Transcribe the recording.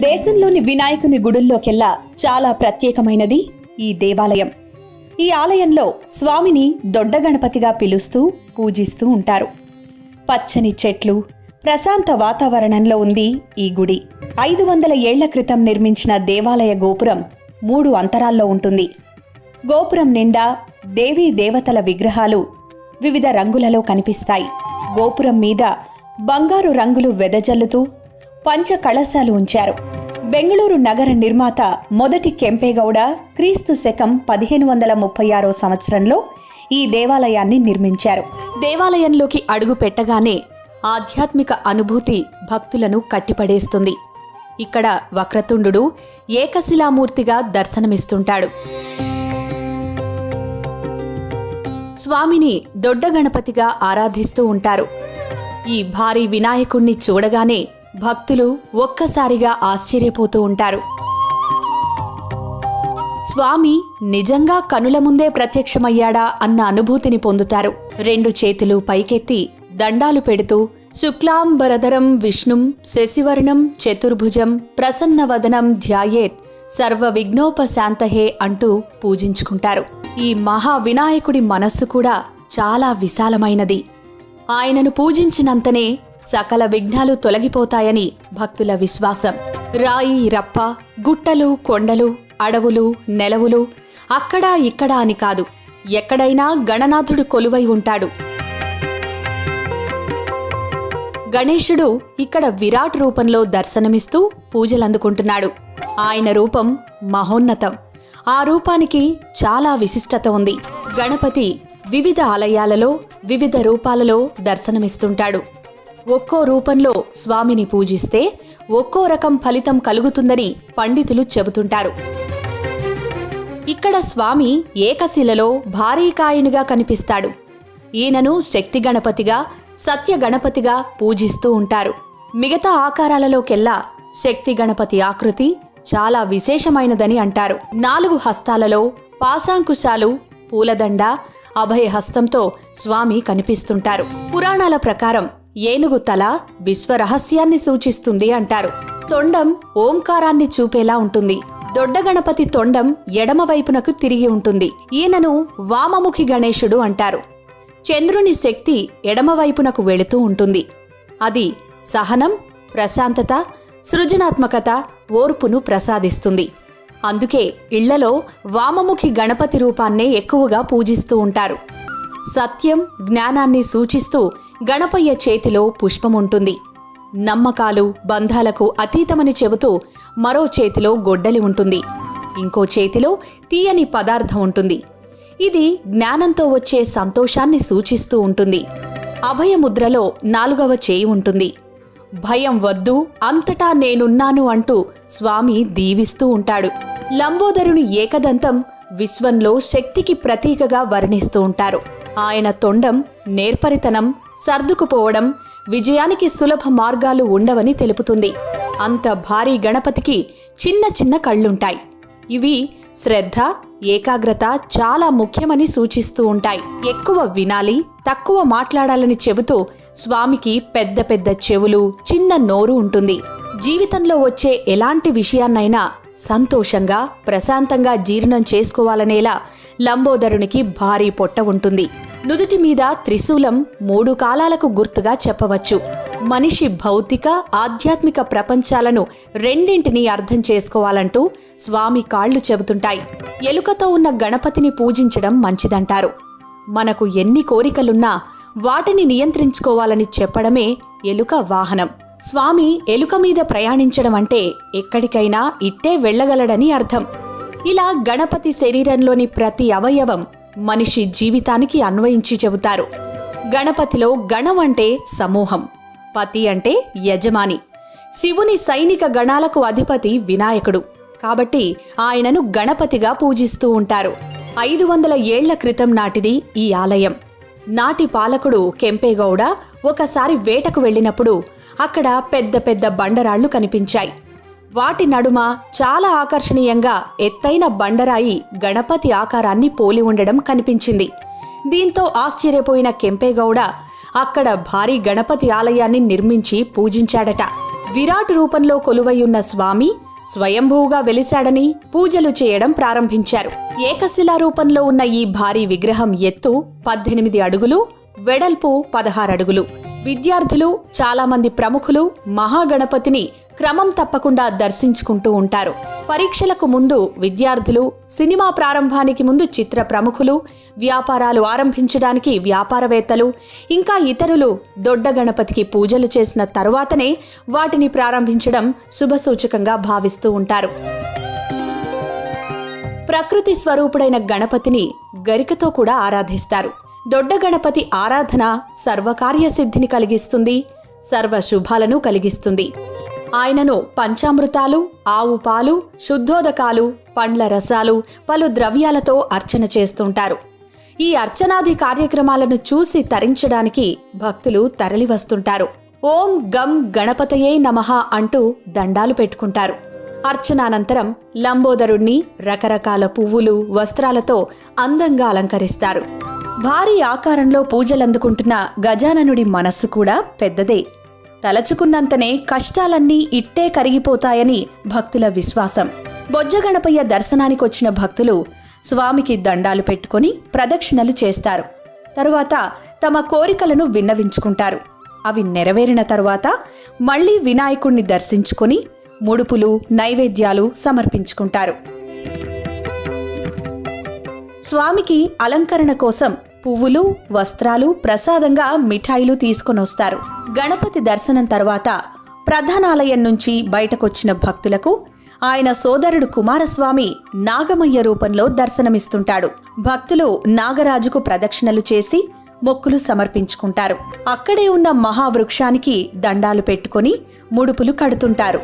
దేశంలోని వినాయకుని గుడుల్లోకెల్లా చాలా ప్రత్యేకమైనది ఈ దేవాలయం. ఈ ఆలయంలో స్వామిని దొడ్డ గణపతిగా పిలుస్తూ పూజిస్తూ ఉంటారు. పచ్చని చెట్లు, ప్రశాంత వాతావరణంలో ఉంది ఈ గుడి. 500 ఏళ్ల క్రితం నిర్మించిన దేవాలయ గోపురం 3 అంతరాల్లో ఉంటుంది. గోపురం నిండా దేవీ దేవతల విగ్రహాలు వివిధ రంగులలో కనిపిస్తాయి. గోపురం మీద బంగారు రంగులు వెదజల్లుతూ పంచ కళశాలు ఉంచారు. బెంగళూరు నగర నిర్మాత మొదటి కెంపేగౌడ క్రీస్తు శకం 1536 సంవత్సరంలో ఈ దేవాలయాన్ని నిర్మించారు. దేవాలయంలోకి అడుగు పెట్టగానే ఆధ్యాత్మిక అనుభూతి భక్తులను కట్టిపడేస్తుంది. ఇక్కడ వక్రతుండు ఏకశిలామూర్తిగా దర్శనమిస్తుంటాడు. స్వామిని దొడ్డ గణపతిగా ఆరాధిస్తూ ఉంటారు. ఈ భారీ వినాయకుణ్ణి చూడగానే భక్తులు ఒక్కసారిగా ఆశ్చర్యపోతూ ఉంటారు. స్వామి నిజంగా కనుల ముందే ప్రత్యక్షమయ్యాడా అన్న అనుభూతిని పొందుతారు. 2 చేతులు పైకెత్తి దండాలు పెడుతూ శుక్లాంబరధరం విష్ణుం శశివర్ణం చతుర్భుజం ప్రసన్నవదనం ధ్యాయేత్ సర్వ విఘ్నోపశాంతహే అంటూ పూజించుకుంటారు. ఈ మహా వినాయకుడి మనస్సు కూడా చాలా విశాలమైనది. ఆయనను పూజించినంతనే సకల విఘ్నాలు తొలగిపోతాయని భక్తుల విశ్వాసం. రాయి రప్ప, గుట్టలు, కొండలు, అడవులు, నెలవులు అక్కడా ఇక్కడా అని కాదు, ఎక్కడైనా గణనాథుడు కొలువై ఉంటాడు. గణేశుడు ఇక్కడ విరాట్ రూపంలో దర్శనమిస్తూ పూజలందుకుంటున్నాడు. ఆయన రూపం మహోన్నతం. ఆ రూపానికి చాలా విశిష్టత ఉంది. గణపతి వివిధ ఆలయాలలో వివిధ రూపాలలో దర్శనమిస్తుంటాడు. ఒక్కో రూపంలో స్వామిని పూజిస్తే ఒక్కో రకం ఫలితం కలుగుతుందని పండితులు చెబుతుంటారు. ఇక్కడ స్వామి ఏకశిలలో భారీ కాయునిగా కనిపిస్తాడు. ఈయనను శక్తి గణపతిగా, సత్య గణపతిగా పూజిస్తూ ఉంటారు. మిగతా ఆకారాలలోకెల్లా శక్తి గణపతి ఆకృతి చాలా విశేషమైనదని అంటారు. 4 హస్తాలలో పాశాంకుశాలు, పూలదండ, అభయహస్తంతో స్వామి కనిపిస్తుంటారు. పురాణాల ప్రకారం ఏనుగు తల విశ్వరహస్యాన్ని సూచిస్తుంది అంటారు. తొండం ఓంకారాన్ని చూపేలా ఉంటుంది. దొడ్డ గణపతి తొండం ఎడమవైపునకు తిరిగి ఉంటుంది. ఈయనను వామముఖి గణేశుడు అంటారు. చంద్రుని శక్తి ఎడమవైపునకు వెళుతూ ఉంటుంది. అది సహనం, ప్రశాంతత, సృజనాత్మకత, ఓర్పును ప్రసాదిస్తుంది. అందుకే ఇళ్లలో వామముఖి గణపతి రూపాన్నే ఎక్కువగా పూజిస్తూ ఉంటారు. సత్యం, జ్ఞానాన్ని సూచిస్తూ గణపయ్య చేతిలో పుష్పముంటుంది. నమ్మకాలు, బంధాలకు అతీతమని చెబుతూ మరో చేతిలో గొడ్డలి ఉంటుంది. ఇంకో చేతిలో తీయని పదార్థం ఉంటుంది. ఇది జ్ఞానంతో వచ్చే సంతోషాన్ని సూచిస్తూ ఉంటుంది. అభయముద్రలో 4వ చేయి ఉంటుంది. భయం వద్దు, అంతటా నేనున్నాను అంటూ స్వామి దీవిస్తూ ఉంటాడు. లంబోదరుని ఏకదంతం విశ్వంలో శక్తికి ప్రతీకగా వర్ణిస్తూ ఉంటారు. ఆయన తొండం నేర్పరితనం, సర్దుకుపోవడం, విజయానికి సులభ మార్గాలు ఉండవని తెలుపుతుంది. అంత భారీ గణపతికి చిన్న చిన్న కళ్ళుంటాయి. ఇవి శ్రద్ధ, ఏకాగ్రత చాలా ముఖ్యమని సూచిస్తూ ఉంటాయి. ఎక్కువ వినాలి, తక్కువ మాట్లాడాలని చెబుతూ స్వామికి పెద్ద పెద్ద చెవులు, చిన్న నోరు ఉంటుంది. జీవితంలో వచ్చే ఎలాంటి విషయాన్నైనా సంతోషంగా, ప్రశాంతంగా జీర్ణం చేసుకోవాలనేలా లంబోదరునికి భారీ పొట్ట ఉంటుంది. నుదుటి మీద త్రిశూలం 3 కాలాలకు గుర్తుగా చెప్పవచ్చు. మనిషి భౌతిక, ఆధ్యాత్మిక ప్రపంచాలను రెండింటినీ అర్థం చేసుకోవాలంటూ స్వామి కాళ్లు చెబుతుంటాయి. ఎలుకతో ఉన్న గణపతిని పూజించడం మంచిదంటారు. మనకు ఎన్ని కోరికలున్నా వాటిని నియంత్రించుకోవాలని చెప్పడమే ఎలుక వాహనం. స్వామి ఎలుక మీద ప్రయాణించడం అంటే ఎక్కడికైనా ఇట్టే వెళ్లగలడని అర్థం. ఇలా గణపతి శరీరంలోని ప్రతి అవయవం మనిషి జీవితానికి అన్వయించి చెబుతారు. గణపతిలో గణం అంటే సమూహం, పతి అంటే యజమాని. శివుని సైనిక గణాలకు అధిపతి వినాయకుడు. కాబట్టి ఆయనను గణపతిగా పూజిస్తూ ఉంటారు. 500 ఏళ్ల క్రితం నాటిది ఈ ఆలయం. నాటి పాలకుడు కెంపేగౌడ ఒకసారి వేటకు వెళ్ళినప్పుడు అక్కడ పెద్ద పెద్ద బండరాళ్లు కనిపించాయి. వాటి నడుమ చాలా ఆకర్షణీయంగా ఎత్తైన బండరాయి గణపతి ఆకారాన్ని పోలి ఉండడం కనిపించింది. దీంతో ఆశ్చర్యపోయిన కెంపేగౌడ అక్కడ భారీ గణపతి ఆలయాన్ని నిర్మించి పూజించాడట. విరాట్ రూపంలో కొలువైయున్న స్వామి స్వయంభూగా వెలిశాడని పూజలు చేయడం ప్రారంభించారు. ఏకశిలా రూపంలో ఉన్న ఈ భారీ విగ్రహం ఎత్తు 18 అడుగులు, వెడల్పు 16 అడుగులు. విద్యార్థులు, చాలామంది ప్రముఖులు మహాగణపతిని క్రమం తప్పకుండా దర్శించుకుంటూ ఉంటారు. పరీక్షలకు ముందు విద్యార్థులు, సినిమా ప్రారంభానికి ముందు చిత్ర ప్రముఖులు, వ్యాపారాలు ఆరంభించడానికి వ్యాపారవేత్తలు, ఇంకా ఇతరులు దొడ్డ గణపతికి పూజలు చేసిన తరువాతనే వాటిని ప్రారంభించడం శుభసూచకంగా భావిస్తూ ఉంటారు. ప్రకృతి స్వరూపుడైన గణపతిని గరికతో కూడా ఆరాధిస్తారు. దొడ్డ గణపతి ఆరాధన సర్వకార్యసిద్ధిని కలిగిస్తుంది, సర్వశుభాలను కలిగిస్తుంది. ఆయనను పంచామృతాలు, ఆవు పాలు, శుద్ధోదకాలు, పండ్ల రసాలు, పలు ద్రవ్యాలతో అర్చన చేస్తుంటారు. ఈ అర్చనాది కార్యక్రమాలను చూసి తరించడానికి భక్తులు తరలివస్తుంటారు. ఓం గం గణపతయే నమః అంటూ దండాలు పెట్టుకుంటారు. అర్చనానంతరం లంబోదరుణ్ణి రకరకాల పువ్వులు, వస్త్రాలతో అందంగా అలంకరిస్తారు. భారీ ఆకారంలో పూజలందుకుంటున్న గజాననుడి మనస్సు కూడా పెద్దదే. తలచుకున్నంతనే కష్టాలన్నీ ఇట్టే కరిగిపోతాయని భక్తుల విశ్వాసం. బొజ్జగణపయ్య దర్శనానికొచ్చిన భక్తులు స్వామికి దండాలు పెట్టుకుని ప్రదక్షిణలు చేస్తారు. తరువాత తమ కోరికలను విన్నవించుకుంటారు. అవి నెరవేరిన తరువాత మళ్లీ వినాయకుణ్ణి దర్శించుకుని ముడుపులు, నైవేద్యాలు సమర్పించుకుంటారు. స్వామికి అలంకరణ కోసం పువ్వులు, వస్త్రాలు, ప్రసాదంగా మిఠాయిలు తీసుకొనొస్తారు. గణపతి దర్శనం తర్వాత ప్రధానాలయం నుంచి బయటకొచ్చిన భక్తులకు ఆయన సోదరుడు కుమారస్వామి నాగమయ్య రూపంలో దర్శనమిస్తుంటాడు. భక్తులు నాగరాజుకు ప్రదక్షిణలు చేసి మొక్కులు సమర్పించుకుంటారు. అక్కడే ఉన్న మహావృక్షానికి దండాలు పెట్టుకుని ముడుపులు కడుతుంటారు.